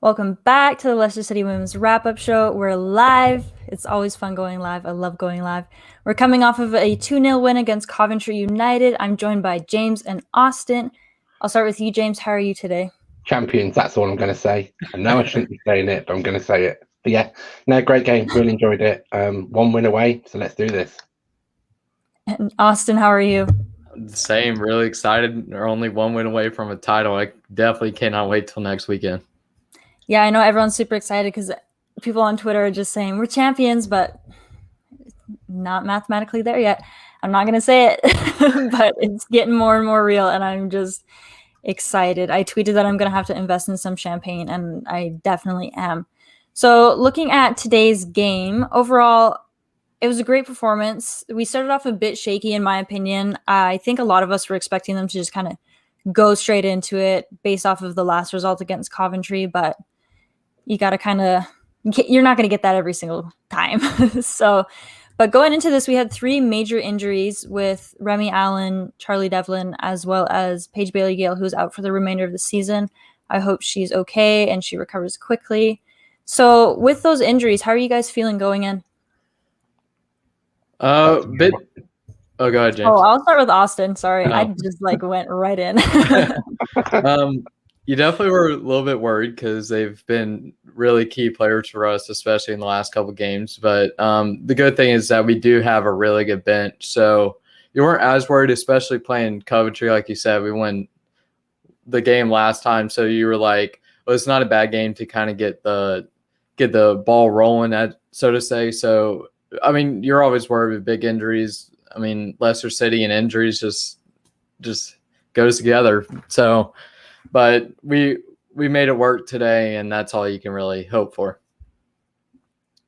Welcome back to the Leicester City Women's Wrap-Up Show. We're live. It's always fun going live. I love going live. We're coming off of a 2-0 win against Coventry United. I'm joined by James and Austin. I'll start with you, James. How are you today? Champions, that's all I'm going to say. I know I shouldn't be saying it, but I'm going to say it. But yeah, no, great game. Really enjoyed it. One win away, so let's do this. And Austin, how are you? Same. Really excited. We're only one win away from a title. I definitely cannot wait till next weekend. Yeah, I know everyone's super excited because people on Twitter are just saying we're champions, but not mathematically there yet. I'm not going to say it, but it's getting more and more real, and I'm just excited. I tweeted that I'm going to have to invest in some champagne, and I definitely am. So looking at today's game, overall, it was a great performance. We started off a bit shaky, in my opinion. I think a lot of us were expecting them to just kind of go straight into it based off of the last result against Coventry, but you got to kind of you're not going to get that every single time. But going into this, we had 3 major injuries with Remy Allen, Charlie Devlin, as well as Paige Bailey-Gale, who's out for the remainder of the season. I hope she's okay and she recovers quickly. So with those injuries, how are you guys feeling going in? Oh, go ahead, James. Oh, I'll start with Austin. Sorry, I just went right in. You definitely were a little bit worried because they've been really key players for us, especially in the last couple of games. But the good thing is that we do have a really good bench, so you weren't as worried, especially playing Coventry. Like you said, we won the game last time, so you were like, well, it's not a bad game to kind of get the ball rolling, so to say. So, I mean, you're always worried with big injuries. I mean, Leicester City and injuries just goes together. So, but we made it work today, and that's all you can really hope for.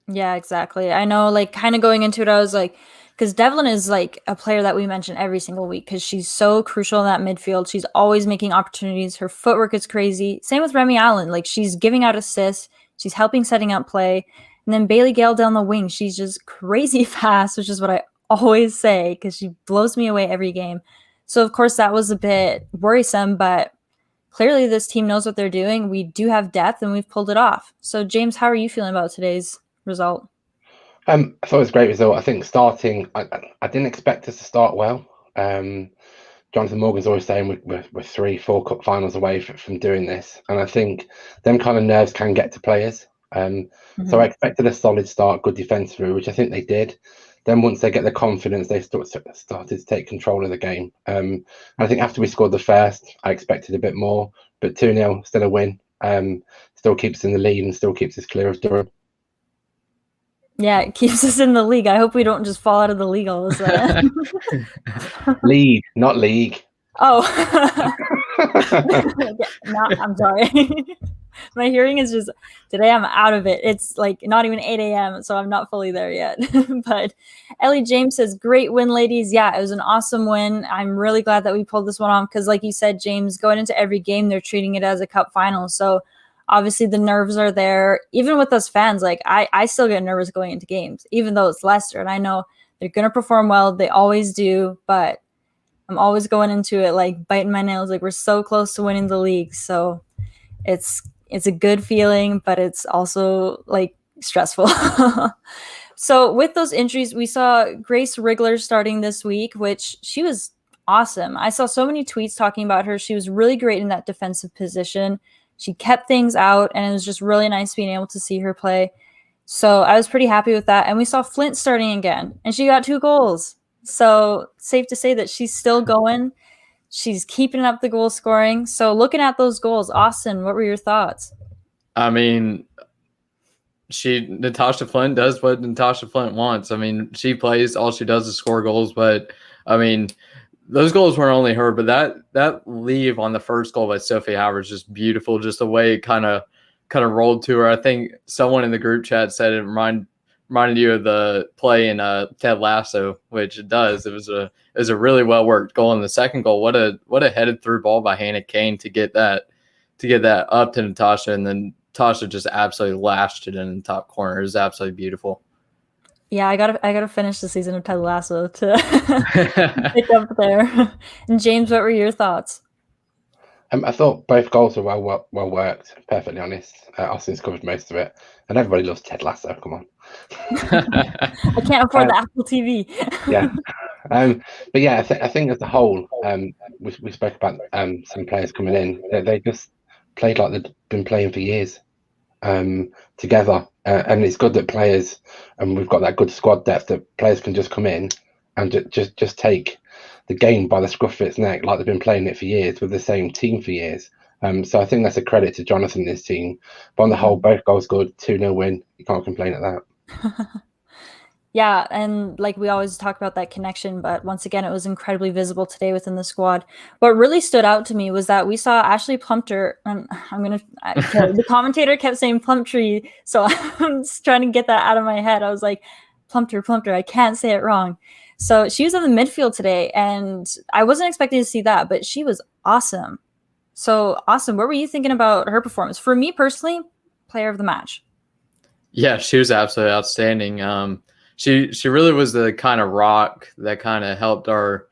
Yeah, exactly. I know, kind of going into it, I was like, because Devlin is a player that we mention every single week because she's so crucial in that midfield. She's always making opportunities. Her footwork is crazy. Same with Remy Allen. She's giving out assists. She's helping setting up play. And then Bailey-Gale down the wing. She's just crazy fast, which is what I always say because she blows me away every game. So, of course, that was a bit worrisome, but clearly this team knows what they're doing. We do have depth, and we've pulled it off. So, James, how are you feeling about today's result? I thought it was a great result. I think starting, I didn't expect us to start well. Jonathan Morgan's always saying we're 3-4 cup finals away from doing this, and I think them kind of nerves can get to players. So I expected a solid start, good defensively, which I think they did. Then once they get the confidence, they started to take control of the game. I think after we scored the first, I expected a bit more, but 2-0, still a win. Still keeps us in the lead and still keeps us clear of Durham. Yeah, it keeps us in the league. I hope we don't just fall out of the league all of a sudden. League, not league. Oh. I'm sorry. My hearing is just, today I'm out of it. It's not even 8 a.m., so I'm not fully there yet. But Ellie James says, great win, ladies. Yeah, it was an awesome win. I'm really glad that we pulled this one off because, like you said, James, going into every game, they're treating it as a cup final. So obviously the nerves are there. Even with us fans, I still get nervous going into games, even though it's Leicester. And I know they're going to perform well. They always do. But I'm always going into it biting my nails. We're so close to winning the league. So it's a good feeling, but it's also stressful. So with those injuries, we saw Grace Wrigler starting this week, which she was awesome. I saw so many tweets talking about her. She was really great in that defensive position. She kept things out, and it was just really nice being able to see her play. So I was pretty happy with that. And we saw Flint starting again, and she got 2 goals. So safe to say that she's still going. She's keeping up the goal scoring. So looking at those goals, Austin, what were your thoughts? I mean, Natasha Flint does what Natasha Flint wants. I mean, she plays, all she does is score goals. But, I mean, those goals weren't only her, but that leave on the first goal by Sophie Howard is just beautiful. Just the way it kind of rolled to her. I think someone in the group chat said it reminded you of the play in Ted Lasso, which it does. It was a really well worked goal. And the second goal, what a headed through ball by Hannah Kane to get that up to Natasha, and then Natasha just absolutely lashed it in the top corner. It was absolutely beautiful. Yeah, I gotta finish the season of Ted Lasso to pick up there. And James, what were your thoughts? I thought both goals were well worked. Perfectly honest, Austin's covered most of it, and everybody loves Ted Lasso. Come on. I can't afford the Apple TV. Yeah. But yeah, I think as a whole, we spoke about some players coming in. They just played like they've been playing for years together, and it's good that players, and we've got that good squad depth that players can just come in and just take the game by the scruff of its neck, like they've been playing it for years with the same team for years. So I think that's a credit to Jonathan and his team. But on the whole, both goals good, 2-0 win. You can't complain at that. Yeah, and like we always talk about that connection, but once again, it was incredibly visible today within the squad. What really stood out to me was that we saw Ashley Plumptre, and the commentator kept saying Plumptre, so I'm just trying to get that out of my head. I was like, Plumptre, I can't say it wrong. So she was in the midfield today, and I wasn't expecting to see that, but she was awesome. So awesome. What were you thinking about her performance? For me personally, player of the match. Yeah, she was absolutely outstanding. She really was the kind of rock that kind of helped our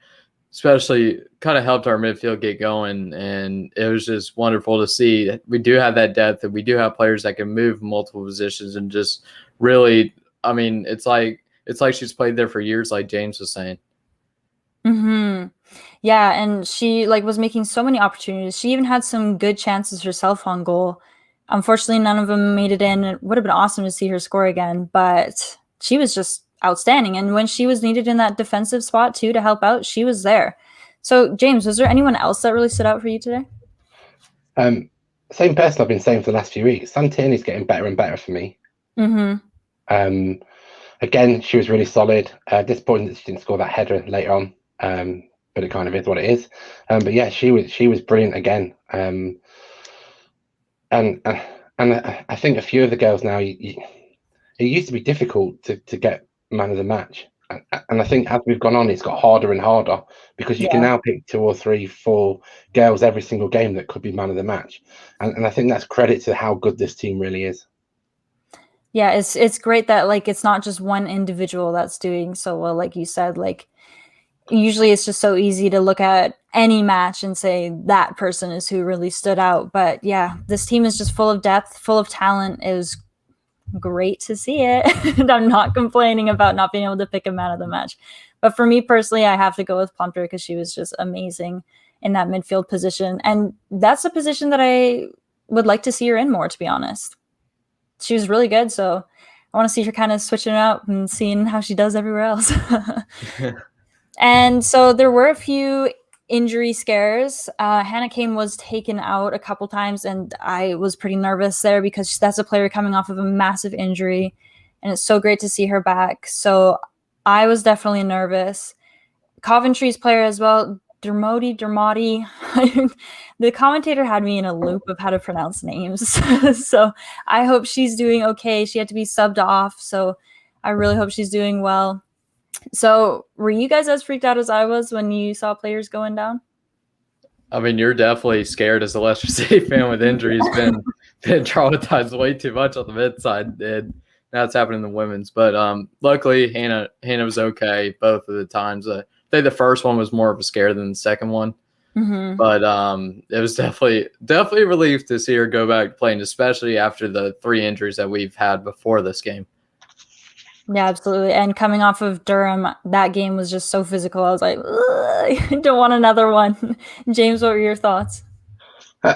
midfield get going, and it was just wonderful to see. We do have that depth, and we do have players that can move multiple positions, and just really, I mean, it's like she's played there for years, like James was saying. Mm-hmm. Yeah, and she was making so many opportunities. She even had some good chances herself on goal. Unfortunately, none of them made it in. It would have been awesome to see her score again, but she was just outstanding. And when she was needed in that defensive spot too to help out, she was there. So, James, was there anyone else that really stood out for you today? Same person I've been saying for the last few weeks. Santini's getting better and better for me. Mm-hmm. Again, she was really solid. Disappointed that she didn't score that header later on, but it kind of is what it is. But yeah, she was brilliant again. And I think a few of the girls now, it used to be difficult to get man of the match, and I think as we've gone on, it's got harder and harder because you can now pick 2 or 3, 4 girls every single game that could be man of the match, and I think that's credit to how good this team really is. Yeah, it's great that it's not just one individual that's doing so well, like you said. Usually it's just so easy to look at any match and say that person is who really stood out. But yeah, this team is just full of depth, full of talent. It was great to see it. And I'm not complaining about not being able to pick a man of the match. But for me personally, I have to go with Plumptre because she was just amazing in that midfield position. And that's a position that I would like to see her in more, to be honest. She was really good. So I want to see her kind of switching it up and seeing how she does everywhere else. And so there were a few injury scares. Hannah Kane was taken out a couple times, and I was pretty nervous there because that's a player coming off of a massive injury, and it's so great to see her back. So I was definitely nervous. Coventry's player as well, Dermody. The commentator had me in a loop of how to pronounce names. So I hope she's doing okay. She had to be subbed off, so I really hope she's doing well. So were you guys as freaked out as I was when you saw players going down? I mean, you're definitely scared as a Leicester City fan with injuries. been traumatized way too much on the men's side. And now it's happening in the women's. But luckily, Hannah was okay both of the times. I think the first one was more of a scare than the second one. Mm-hmm. But it was definitely a relief to see her go back playing, especially after the 3 injuries that we've had before this game. Yeah, absolutely. And coming off of Durham, that game was just so physical. I was like, I don't want another one. James, what were your thoughts?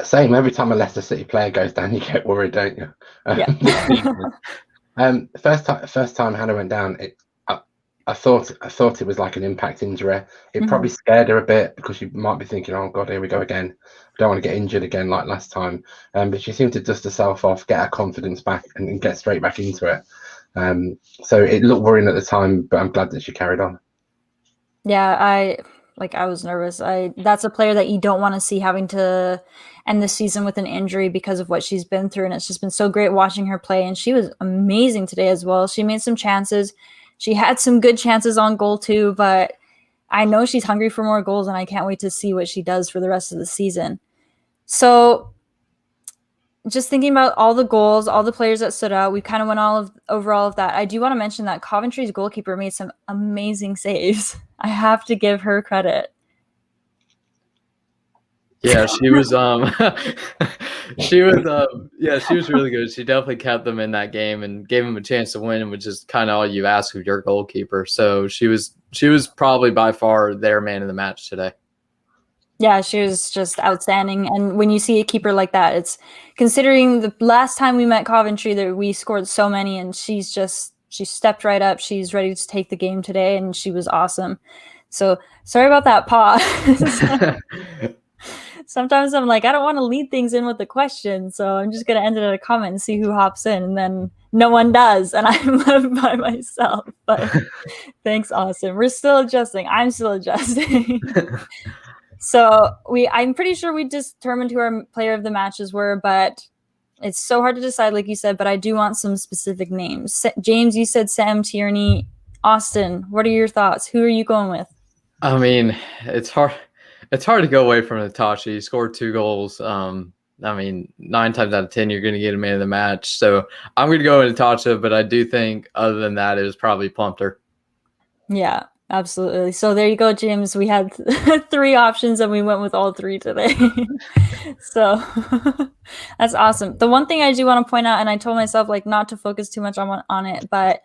Same. Every time a Leicester City player goes down, you get worried, don't you? Yeah. First time Hannah went down, I thought it was like an impact injury. It probably scared her a bit because she might be thinking, "Oh God, here we go again. I don't want to get injured again like last time." But she seemed to dust herself off, get her confidence back, and get straight back into it. So it looked worrying at the time, but I'm glad that she carried on. Yeah, I was nervous. That's a player that you don't want to see having to end the season with an injury because of what she's been through, and it's just been so great watching her play. And she was amazing today as well. She made some chances. She had some good chances on goal too, but I know she's hungry for more goals, and I can't wait to see what she does for the rest of the season. So just thinking about all the goals, all the players that stood out, we kind of went over all of that. I do want to mention that Coventry's goalkeeper made some amazing saves. I have to give her credit. Yeah, she was she was really good. She definitely kept them in that game and gave them a chance to win, which is kind of all you ask of your goalkeeper. So she was probably by far their man of the match today. Yeah, she was just outstanding. And when you see a keeper like that, it's considering the last time we met Coventry that we scored so many, and she stepped right up. She's ready to take the game today, and she was awesome. So sorry about that pause. Sometimes I'm like, I don't want to lead things in with the question, so I'm just going to end it at a comment and see who hops in, and then no one does, and I'm left by myself. But thanks, Austin. We're still adjusting. I'm still adjusting. So I'm pretty sure we determined who our player of the matches were, but it's so hard to decide, like you said, but I do want some specific names. James, you said Sam Tierney. Austin, what are your thoughts? Who are you going with? I mean, it's hard to go away from Natasha. He scored 2 goals. I mean, 9 times out of 10, you're going to get a man of the match. So I'm going to go with Natasha, but I do think other than that, it was probably Plumpter. Yeah, absolutely. So there you go, James. We had 3 options and we went with all 3 today. So that's awesome. The one thing I do want to point out, and I told myself like not to focus too much on it, but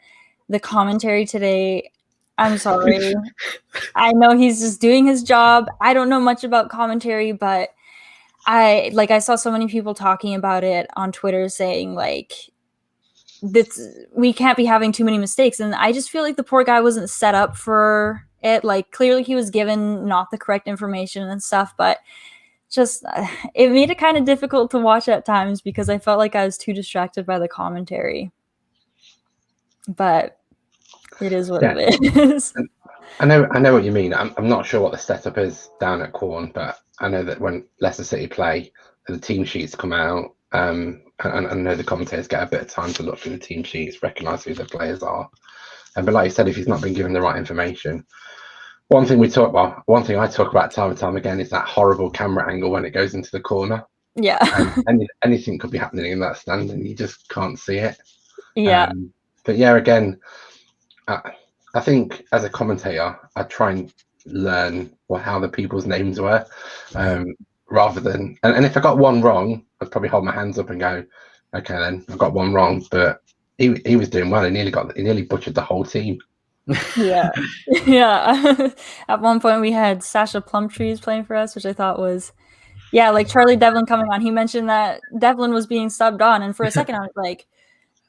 the commentary today, I'm sorry. I know he's just doing his job. I don't know much about commentary, but I saw so many people talking about it on Twitter saying like we can't be having too many mistakes. And I just feel like the poor guy wasn't set up for it. Like clearly he was given not the correct information and stuff, but just it made it kind of difficult to watch at times because I felt like I was too distracted by the commentary. But it is what it is. I know what you mean. I'm not sure what the setup is down at Corn, but I know that when Leicester City play, the team sheets come out, and I know the commentators get a bit of time to look through the team sheets, recognise who the players are. But like you said, if he's not been given the right information, one thing I talk about time and time again is that horrible camera angle when it goes into the corner. Yeah. And anything could be happening in that stand, and you just can't see it. Yeah. But yeah, again, I think as a commentator, I try and learn how the people's names were, rather than and if I got one wrong, I'd probably hold my hands up and go, okay, then I got one wrong. But he was doing well. He nearly butchered the whole team. Yeah. Yeah. At one point we had Sasha Plumtrees playing for us, which I thought was, like Charlie Devlin coming on. He mentioned that Devlin was being subbed on, and for a second I was like,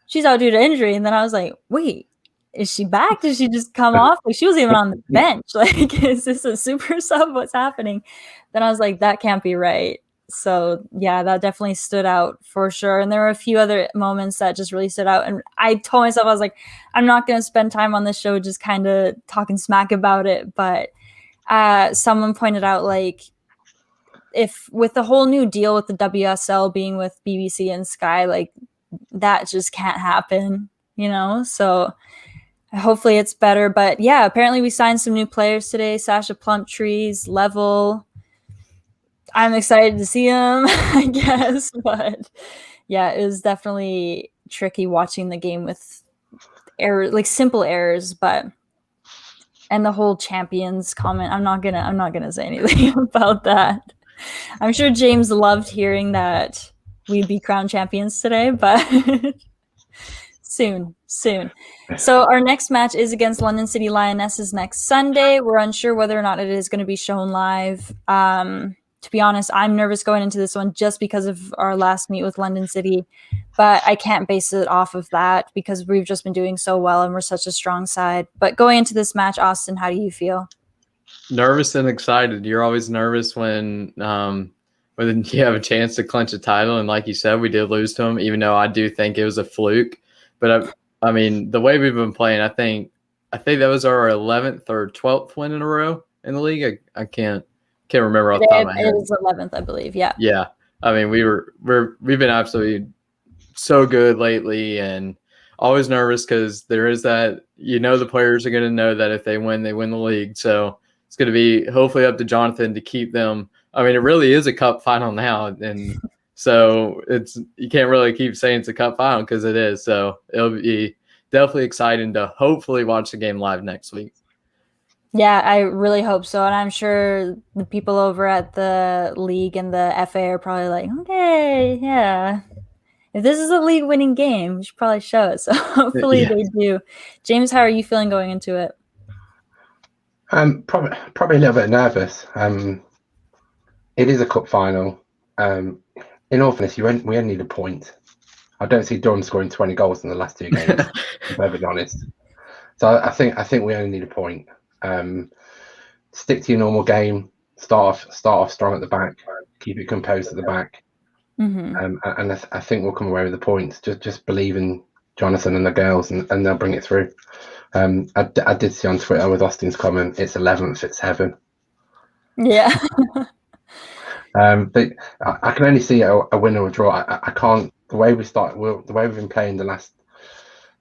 she's out due to injury, and then I was like, wait, is she back? Did she just come off? Like she wasn't even on the bench. Like, is this a super sub? What's happening? Then I was like, that can't be right. So yeah, that definitely stood out for sure. And there were a few other moments that just really stood out. And I told myself, I was like, I'm not going to spend time on this show just kind of talking smack about it. But someone pointed out, like, if with the whole new deal with the WSL being with BBC and Sky, like that just can't happen, So hopefully it's better. But yeah, apparently we signed some new players today. Sasha Plumtrees, Level. I'm excited to see them, I guess. But yeah, it was definitely tricky watching the game with simple errors, and the whole champions comment. I'm not gonna say anything about that. I'm sure James loved hearing that we'd be crowned champions today, but soon. So our next match is against London City Lionesses next Sunday. We're unsure whether or not it is going to be shown live. To be honest, I'm nervous going into this one just because of our last meet with London City, but I can't base it off of that because we've just been doing so well and we're such a strong side. But going into this match, Austin, how do you feel? Nervous and excited. You're always nervous when you have a chance to clinch a title, and like you said, we did lose to them, even though I do think it was a fluke. But I mean, the way we've been playing, I think that was our 11th or 12th win in a row in the league. I can't remember off the top of my head. It was 11th, I believe. Yeah. Yeah. I mean, we've been absolutely so good lately, and always nervous because there is that, the players are going to know that if they win the league. So it's going to be hopefully up to Jonathan to keep them. I mean, it really is a cup final now, and so you can't really keep saying it's a cup final because it is. So it'll be definitely exciting to hopefully watch the game live next week. Yeah, I really hope so. And I'm sure the people over at the league and the FA are probably like, okay, yeah. If this is a league winning game, we should probably show it. So hopefully they do. James, how are you feeling going into it? Probably a little bit nervous. It is a cup final. In all fairness, we only need a point. I don't see Durham scoring 20 goals in the last 2 games. To be perfectly honest. So I think we only need a point. Stick to your normal game. Start off strong at the back. Keep it composed at the back. Mm-hmm. And I think we'll come away with the points. Just believe in Jonathan and the girls, and they'll bring it through. I did see on Twitter with Austin's comment, it's 11th, it's heaven. Yeah. But I can only see a win or a draw. I can't. The way we've been playing the last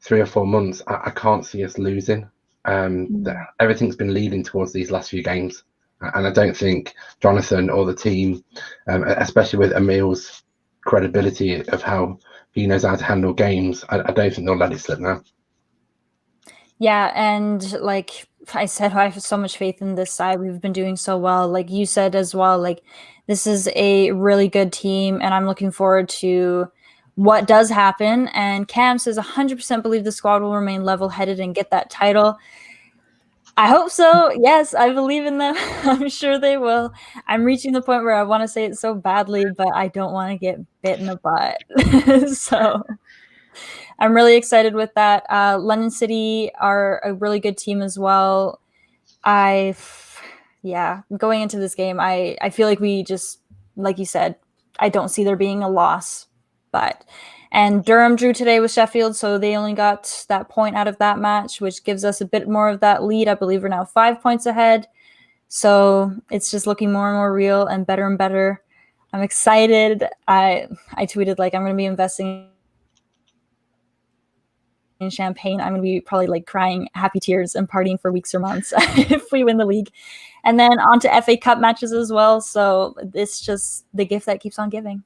3 or 4 months, I can't see us losing. Everything's been leading towards these last few games, and I don't think Jonathan or the team, especially with Emil's credibility of how he knows how to handle games, I don't think they'll let it slip now. Yeah, and like I said, I have so much faith in this side. We've been doing so well. Like you said as well, like this is a really good team, and I'm looking forward to what does happen. And Cam says 100% believe the squad will remain level-headed and get that title. I hope so. Yes, I believe in them. I'm sure they will. I'm reaching the point where I want to say it so badly, but I don't want to get bit in the butt. So I'm really excited with that. London City are a really good team as well. Going into this game, I feel like we just, like you said, I don't see there being a loss. And Durham drew today with Sheffield, so they only got that point out of that match, which gives us a bit more of that lead. I believe we're now 5 points ahead. So it's just looking more and more real and better. I'm excited. I tweeted like I'm going to be investing in champagne. I'm going to be probably like crying happy tears and partying for weeks or months if we win the league. And then on to FA Cup matches as well. So it's just the gift that keeps on giving.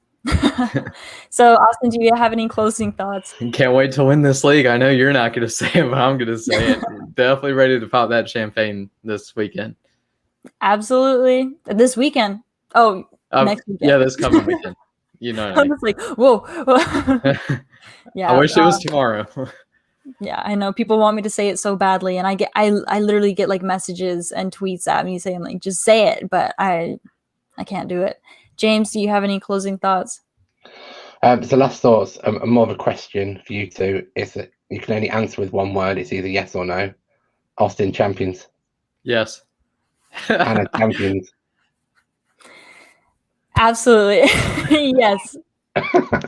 So Austin, do you have any closing thoughts? Can't wait to win this league. I know you're not going to say it, but I'm going to say it. Definitely ready to pop that champagne this weekend. Absolutely. This weekend. Next weekend. Yeah, this coming weekend. You know what I mean. was like, whoa. Yeah. I wish it was tomorrow. Yeah, I know people want me to say it so badly, and I literally get like messages and tweets at me saying like, just say it, but I can't do it. James, do you have any closing thoughts? So last thoughts, more of a question for you two, is that you can only answer with one word. It's either yes or no. Austin, champions. Yes. Anna, champions. Absolutely. Yes.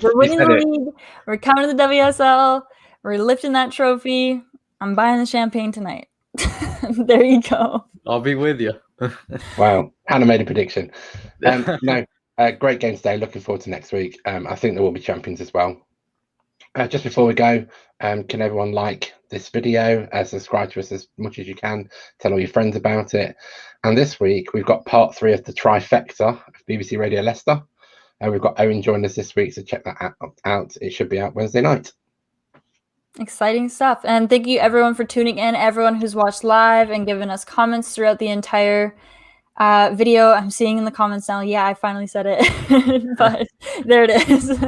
We're winning the league. We're coming to the WSL. We're lifting that trophy. I'm buying the champagne tonight. There you go. I'll be with you. Wow. Hannah made a prediction. No, great game today. Looking forward to next week. I think there will be champions as well. Just before we go, can everyone like this video, subscribe to us as much as you can, tell all your friends about it. And this week, we've got part 3 of the trifecta of BBC Radio Leicester. We've got Owen joining us this week, so check that out. It should be out Wednesday night. Exciting stuff. And thank you everyone for tuning in, everyone who's watched live and given us comments throughout the entire video. I'm seeing in the comments now, yeah, I finally said it, but there it is.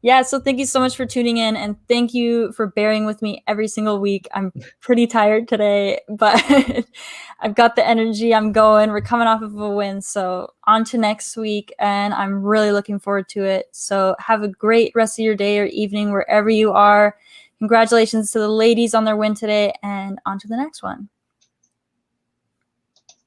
Yeah, so thank you so much for tuning in, and thank you for bearing with me every single week. I'm pretty tired today, but I've got the energy. I'm going. We're coming off of a win, so on to next week, and I'm really looking forward to it. So have a great rest of your day or evening wherever you are. Congratulations to the ladies on their win today, and on to the next one.